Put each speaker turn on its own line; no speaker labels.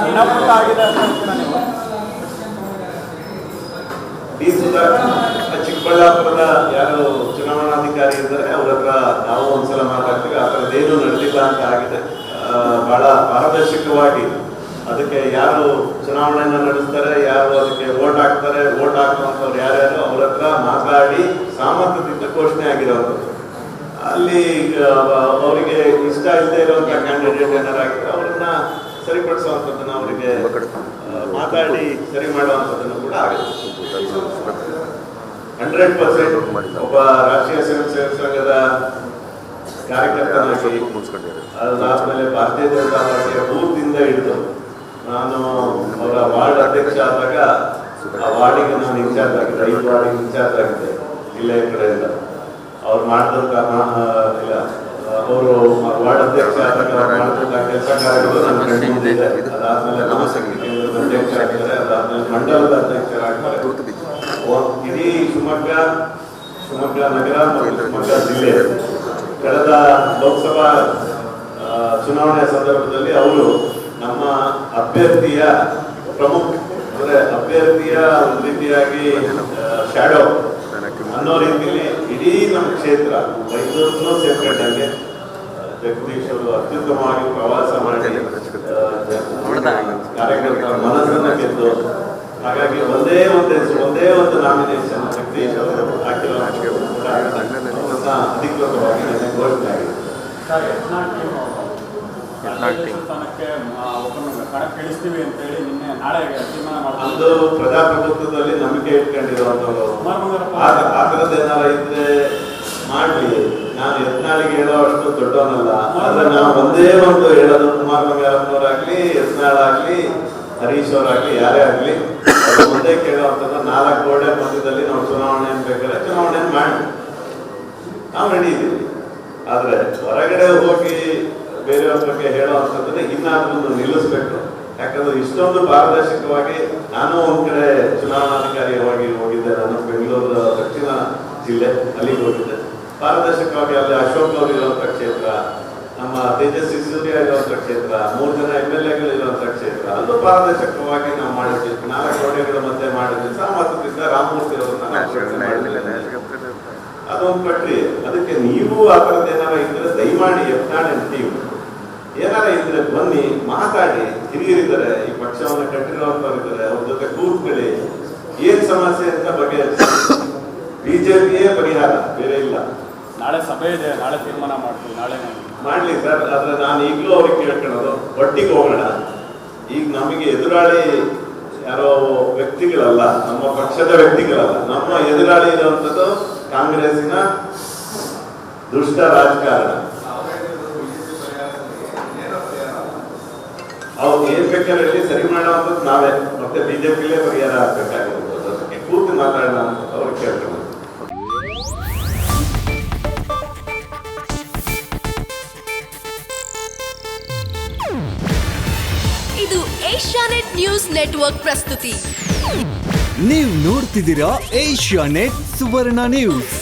ಸಣ್ಣಪುಟ್ಟ ಆಗಿದೆ ಅಂತ ಹೇಳ್ತೀರಾ ನೀವು?
ಈ ಚಿಕ್ಕಬಳ್ಳಾಪುರದ ಯಾರು ಚುನಾವಣಾಧಿಕಾರಿ ಇದ್ದಾರೆ ಅವ್ರ ಹತ್ರ ನಾವು ಒಂದ್ಸಲ ಮಾತಾಡ್ತೀವಿ. ಆ ಥರದ್ದೇನು ನಡೆದಿಲ್ಲ ಅಂತ ಆಗಿದೆ. ಬಹಳ ಪಾರದರ್ಶಕವಾಗಿ ಅದಕ್ಕೆ ಯಾರು ಚುನಾವಣೆಯನ್ನು ನಡೆಸ್ತಾರೆ, ಯಾರು ಅದಕ್ಕೆ ವೋಟ್ ಹಾಕ್ತಾರೆ, ವೋಟ್ ಹಾಕುವಂಥವ್ರು ಯಾರ್ಯಾರು ಅವ್ರ ಹತ್ರ ಮಾತಾಡಿ ಸಾಮರ್ಥ್ಯದಿಂದ ಘೋಷಣೆ ಆಗಿರೋದು. ಅಲ್ಲಿ ಅವರಿಗೆ ಇಷ್ಟ ಇಲ್ಲದೆ ಇರುವಂಥ ಕ್ಯಾಂಡಿಡೇಟ್ ಏನಾರಾಗಿದ್ರೆ ಅವ್ರನ್ನ ಸರಿಪಡಿಸುವಂಥದ್ದನ್ನು ಅವರಿಗೆ ಮಾತಾಡಿ ಸರಿ ಮಾಡುವಂಥದ್ದನ್ನು ಕೂಡ ಆಗುತ್ತೆ. 100% ಒಬ್ಬ ರಾಷ್ಟ್ರೀಯ ಸ್ವಯಂ ಸೇವಕ ಸಂಘದ ಕಾರ್ಯಕರ್ತನಾಗಿ ಅದಾದ್ಮೇಲೆ ಭಾರತೀಯ ಜನತಾ ಪಾರ್ಟಿಯ ಬೂತ್ನಿಂದ ಹಿಡಿದು ನಾನು ಅವರ ವಾರ್ಡ್ ಅಧ್ಯಕ್ಷ ಆದಾಗ ಆ ವಾರ್ಡಿಗೆ ನಾನು ಇನ್ಚಾರ್ಜ್ ಆಗಿದ್ದೆ, 5 ವಾರ್ಡಿಗೆ ಇನ್ಚಾರ್ಜ್ ಆಗಿದ್ದೆ ಜಿಲ್ಲೆಯ ಕಡೆಯಿಂದ. ಅವ್ರು ಮಾಡಿದಂಥ ಇಲ್ಲ ಅವರು ವಾರ್ಡ್ ಅಧ್ಯಕ್ಷ ಆದಾಗ ಮಾಡಿದಂಥ ಕೆಲಸ ಕಾರ್ಯಗಳು ನನ್ನ ಕಂಡಿದ್ದೆ. ಅದಾದ್ಮೇಲೆ ನವಸಂಖ್ಯೆ ಕೇಂದ್ರದ ಅಧ್ಯಕ್ಷ ಆಗಿದ್ದಾರೆ, ಅದಾದ್ಮೇಲೆ ಮಂಡಲದ ಅಧ್ಯಕ್ಷರಾಗ್ತಾರೆ. ಇಡೀ ಶಿವಮೊಗ್ಗ ನಗರ ಮತ್ತು ಶಿವಮೊಗ್ಗ ಜಿಲ್ಲೆ ಕಳೆದ ಲೋಕಸಭಾ ಚುನಾವಣೆಯ ಸಂದರ್ಭದಲ್ಲಿ ಅವರು ನಮ್ಮ ಅಭ್ಯರ್ಥಿಯ ಪ್ರಮುಖ ಅಂದರೆ ಅಭ್ಯರ್ಥಿಯ ಒಂದು ರೀತಿಯಾಗಿ ಶ್ಯಾಡೋ ಅನ್ನೋ ರೀತಿಯಲ್ಲಿ ಇಡೀ ನಮ್ಮ ಕ್ಷೇತ್ರ ಮೈಸೂರನ್ನು ಸೇರ್ಕೊಂಡಂಗೆ ಜಗದೀಶ್ ಅವರು ಅತ್ಯುತ್ತಮವಾಗಿ ಪ್ರವಾಸ ಮಾಡಿ ಕಾರ್ಯಕರ್ತರ ಮನಸ್ಸನ್ನ ಗೆದ್ದು, ಹಾಗಾಗಿ ಒಂದೇ ಒಂದು ನಾಮಿನೇಷನ್ ಜಗದೀಶ್ ಅವರು ಹಾಕಿರೋ ಅಧಿಕೃತವಾಗಿ ನನಗೆ ಘೋಷಣೆ ಆಗಿದೆ. ಒಂದು ಪ್ರಜಾಪ್ರಭುತ್ವದಲ್ಲಿ ನಂಬಿಕೆ ಇಟ್ಕೊಂಡಿರುವಂತವ್ರು ಆ ಥರದ್ದೇನಾರ ಇದ್ರೆ ಮಾಡ್ಲಿ. ನಾನು ಯತ್ನಾಳಿಗೆ ಹೇಳೋ ಅಷ್ಟು ದೊಡ್ಡವನಲ್ಲ. ಆದ್ರೆ ನಾವು ಒಂದೇ ಒಂದು ಹೇಳೋದು, ಕುಮಾರ್ ಬಂಗಾರಪ್ಪನವರಾಗ್ಲಿ, ಯತ್ನಾಳಾಗ್ಲಿ, ಹರೀಶ್ ಅವರಾಗ್ಲಿ, ಯಾರೇ ಆಗ್ಲಿ ಒಂದೇ ಕೇಳುವಂಥದ್ದು, 4 ಗೋಡೆ ಮಧ್ಯದಲ್ಲಿ ನಾವು ಚುನಾವಣೆ ಬೇಕಾದ್ರೆ ಚುನಾವಣೆ ಮಾಡಿ ನಾವು ರೆಡಿ ಇದ್ದೀವಿ. ಆದ್ರೆ ಹೊರಗಡೆ ಹೋಗಿ ಬೇರೆಯವ್ರ ಬಗ್ಗೆ ಹೇಳುವಂಥದ್ದನ್ನ ಇನ್ನಾದ್ರೂ ನಿಲ್ಲಿಸ್ಬೇಕು. ಯಾಕಂದ್ರೆ ಇಷ್ಟೊಂದು ಪಾರದರ್ಶಕವಾಗಿ ನಾನು ಒಂದ್ ಕಡೆ ಚುನಾವಣಾಧಿಕಾರಿಯಾಗಿ ಹೋಗಿದ್ದೆ. ನಾನು ಬೆಂಗಳೂರು ದಕ್ಷಿಣ ಜಿಲ್ಲೆ ಅಲ್ಲಿಗೆ ಹೋಗಿದ್ದೆ. ಪಾರದರ್ಶಕವಾಗಿ ಅಲ್ಲಿ ಅಶೋಕ್ ಅವರು ಇರುವಂತ ಕ್ಷೇತ್ರ, ನಮ್ಮ ತೇಜಸ್ವಿ ಸೂರ್ಯ ಇರುವಂತ ಕ್ಷೇತ್ರ, 3 ಜನ MLA-ಗಳು ಇರುವಂತ ಕ್ಷೇತ್ರ, ಅಲ್ಲೂ ಪಾರದರ್ಶಕವಾಗಿ ನಾವು ಮಾಡಿದ್ವಿ. 4 ಗೋಡೆಗಳ ಮಧ್ಯೆ ಮಾಡಿದ್ವಿ. ಸಾಮರ್ಥ್ಯದಿಂದ ರಾಮಮೂರ್ತಿ ಅವರನ್ನ ಅದೊಂದು ಪ್ರಕ್ರಿಯೆ. ಅದಕ್ಕೆ ನೀವು ಆ ಥರದ್ದು ಏನಾರ ಇದ್ರೆ ದಯಮಾಡಿ ಯತ್ನಾಳ್ ಟೀಮ್ ಏನಾರ ಇದ್ರೆ ಬನ್ನಿ, ಮಾತಾಡಿ. ಹಿರಿಯರಿದ್ದಾರೆ, ಈ ಪಕ್ಷವನ್ನು ಕಟ್ಟಿರುವಂತವ್ರು ಇದ್ದಾರೆ, ಅವ್ರ ಜೊತೆ ಕೂತ್ಕೊಳ್ಳಿ. ಏನ್ ಸಮಸ್ಯೆ ಅಂತ ಬಗೆಹರಿಸಿ. ಬಿಜೆಪಿಯೇ ಪರಿಹಾರ, ಬೇರೆ ಇಲ್ಲ.
ನಾಳೆ ಸಭೆ ಇದೆ, ನಾಳೆ ತೀರ್ಮಾನ ಮಾಡ್ತೀವಿ. ನಾಳೆ
ಮಾಡ್ಲಿ ಸರ್. ಆದ್ರೆ ನಾನು ಈಗಲೂ ಅವ್ರಿಗೆ ಕೇಳ್ಕೊಳ್ಳೋದು, ಒಟ್ಟಿಗೆ ಹೋಗೋಣ. ಈಗ ನಮಗೆ ಎದುರಾಳಿ ಯಾರೋ ವ್ಯಕ್ತಿಗಳಲ್ಲ, ನಮ್ಮ ಪಕ್ಷದ ವ್ಯಕ್ತಿಗಳಲ್ಲ. ನಮ್ಮ ಎದುರಾಳಿ ಇರುವಂಥದ್ದು ಕಾಂಗ್ರೆಸ್ಸಿನ ದುಷ್ಟ ರಾಜಕಾರಣ. ಅವ್ರು ಏನ್ ಬೇಕಾದ್ರೆ ಸರಿ ಮಾಡುವಂಥದ್ದು ನಾವೇ. ಮತ್ತೆ ಬಿಜೆಪಿಲೇ ಪರಿಹಾರ ಆಗ್ಬೇಕಾಗಿರುವಂಥದ್ದು. ಅದಕ್ಕೆ ಕೂತು ಮಾತಾಡೋಣ ಅಂತ ಅವ್ರಿಗೆ ಕೇಳ್ಕೊಂಡು.
ಇದು ಏಷ್ಯಾನೆಟ್ ನ್ಯೂಸ್ ನೆಟ್ವರ್ಕ್ ಪ್ರಸ್ತುತಿ.
ನೀವು ನೋಡ್ತಿದ್ದೀರಾ ಏಷ್ಯಾನೆಟ್ ಸುವರ್ಣ ನ್ಯೂಸ್.